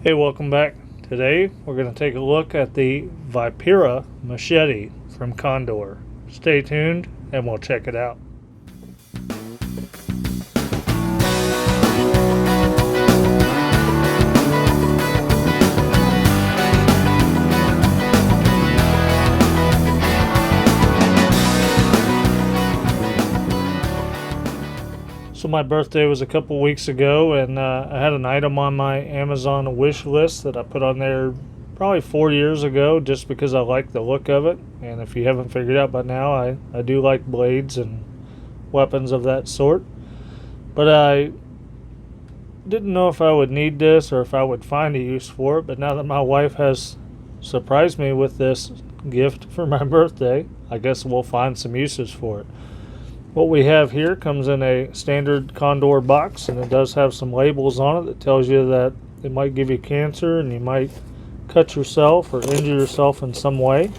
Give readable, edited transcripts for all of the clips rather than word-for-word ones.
Hey, welcome back. Today we're going to take a look at the Vipera Machete from Condor. Stay tuned and we'll check it out. So my birthday was a couple weeks ago, and I had an item on my Amazon wish list that I put on there probably 4 years ago just because I like the look of it. And if you haven't figured out by now, I do like blades and weapons of that sort. But I didn't know if I would need this or if I would find a use for it. But now that my wife has surprised me with this gift for my birthday, I guess we'll find some uses for it. What we have here comes in a standard Condor box, and it does have some labels on it that tells you that it might give you cancer and you might cut yourself or injure yourself in some way.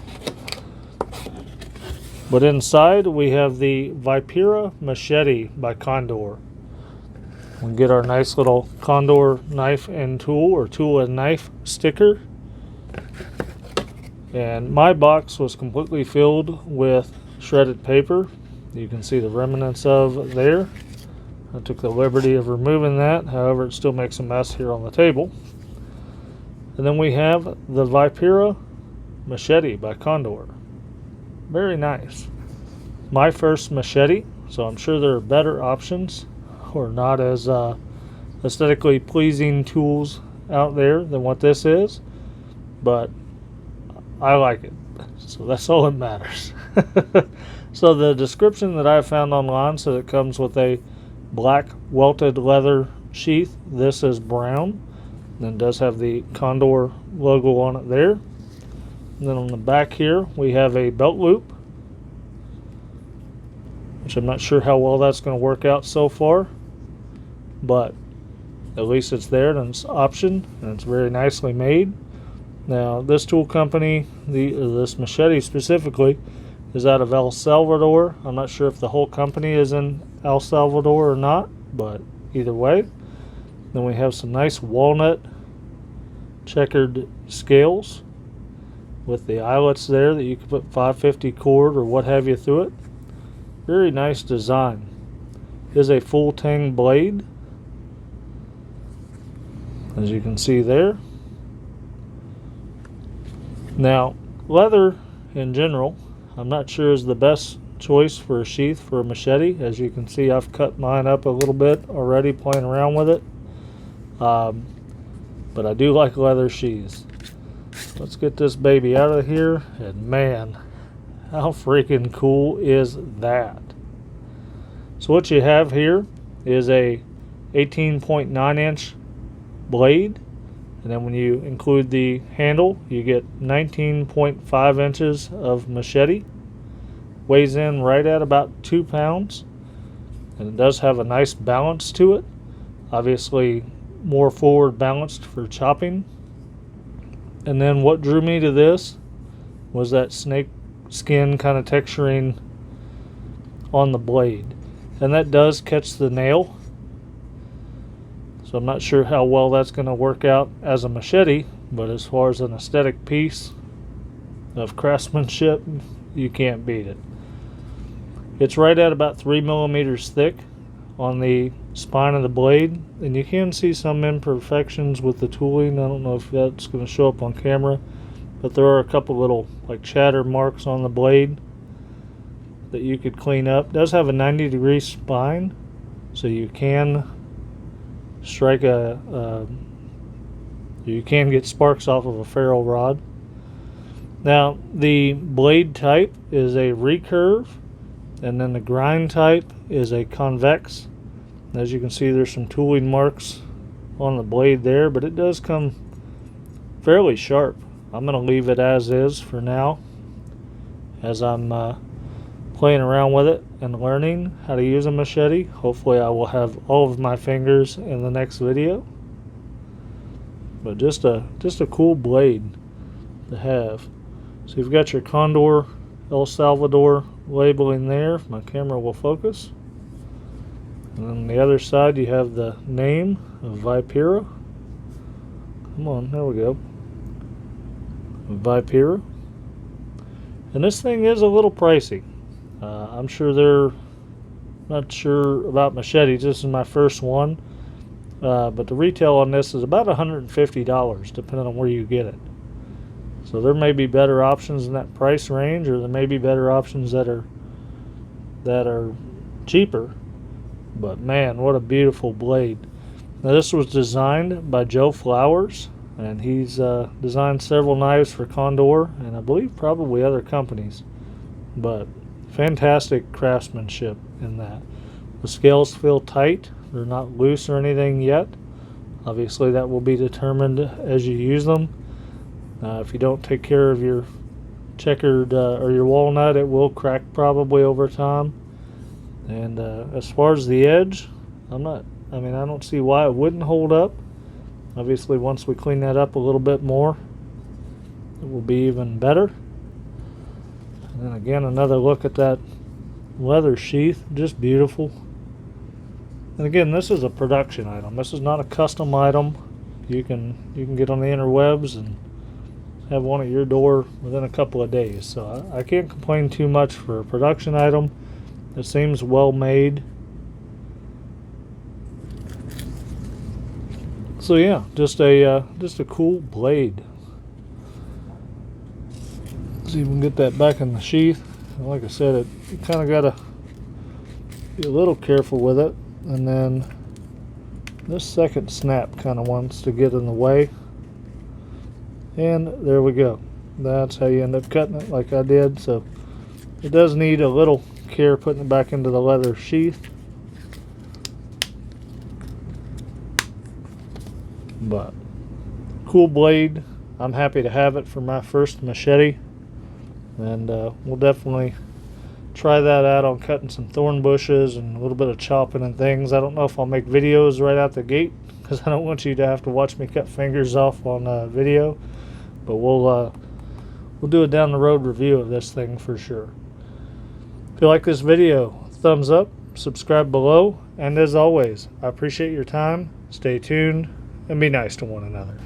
But inside we have the Vipera Machete by Condor. We get our nice little Condor knife and tool, or tool and knife sticker. And my box was completely filled with shredded paper. You can see the remnants of there. I took the liberty of removing that. However, it still makes a mess here on the table. And then we have the Vipera Machete by Condor. Very nice. My first machete, so I'm sure there are better options or not as aesthetically pleasing tools out there than what this is. But I like it. So that's all that matters. So the description that I found online said it comes with a black welted leather sheath. This is brown. And does have the Condor logo on it there. And then on the back here we have a belt loop, which I'm not sure how well that's going to work out so far, but at least it's there and it's option, and it's very nicely made. Now this tool company, this machete specifically, is out of El Salvador. I'm not sure if the whole company is in El Salvador or not, but either way. Then we have some nice walnut checkered scales with the eyelets there that you can put 550 cord or what have you through it. Very nice design. It is a full tang blade, as you can see there. Now, leather in general, I'm not sure is the best choice for a sheath for a machete. As you can see, I've cut mine up a little bit already playing around with it. But I do like leather sheaths. Let's get this baby out of here. And man, how freaking cool is that? So what you have here is a 18.9 inch blade. And then when you include the handle, you get 19.5 inches of machete. Weighs in right at about 2 pounds. And it does have a nice balance to it. Obviously more forward balanced for chopping. And then what drew me to this was that snake skin kind of texturing on the blade. And that does catch the nail. So I'm not sure how well that's going to work out as a machete, but as far as an aesthetic piece of craftsmanship, you can't beat it. It's right at about 3 millimeters thick on the spine of the blade, and you can see some imperfections with the tooling. I don't know if that's going to show up on camera, but there are a couple little like chatter marks on the blade that you could clean up. It does have a 90-degree spine, so you can strike you can get sparks off of a ferrule rod. Now the blade type is a recurve, and then the grind type is a convex. As you can see, there's some tooling marks on the blade there, but it does come fairly sharp. I'm going to leave it as is for now, as I'm playing around with it and learning how to use a machete. Hopefully I will have all of my fingers in the next video. But just a cool blade to have. So you've got your Condor El Salvador labeling there, if my camera will focus. And on the other side you have the name of Vipera. Come on, there we go. Vipera. And this thing is a little pricey. I'm sure they're not sure about machetes. This is my first one. But the retail on this is about $150, depending on where you get it. So there may be better options in that price range, or there may be better options that are cheaper. But man, what a beautiful blade. Now this was designed by Joe Flowers, and he's designed several knives for Condor, and I believe probably other companies. But fantastic craftsmanship in that. The scales feel tight. They're not loose or anything yet. Obviously that will be determined as you use them. If you don't take care of your checkered or your walnut, it will crack probably over time. And as far as the edge, I don't see why it wouldn't hold up. Obviously once we clean that up a little bit more, it will be even better. And then again, another look at that leather sheath, just beautiful. And again, this is a production item. This is not a custom item. You can get on the interwebs and have one at your door within a couple of days. So I can't complain too much for a production item. It seems well made. So yeah, just a cool blade. Let's see if we can get that back in the sheath. And like I said, you kind of gotta be a little careful with it. And then this second snap kind of wants to get in the way. And there we go. That's how you end up cutting it, like I did. So it does need a little care putting it back into the leather sheath. But cool blade. I'm happy to have it for my first machete. And we'll definitely try that out on cutting some thorn bushes and a little bit of chopping and things. I don't know if I'll make videos right out the gate, because I don't want you to have to watch me cut fingers off on video. But we'll do a down the road review of this thing for sure. If you like this video, thumbs up, subscribe below, and as always, I appreciate your time. Stay tuned and be nice to one another.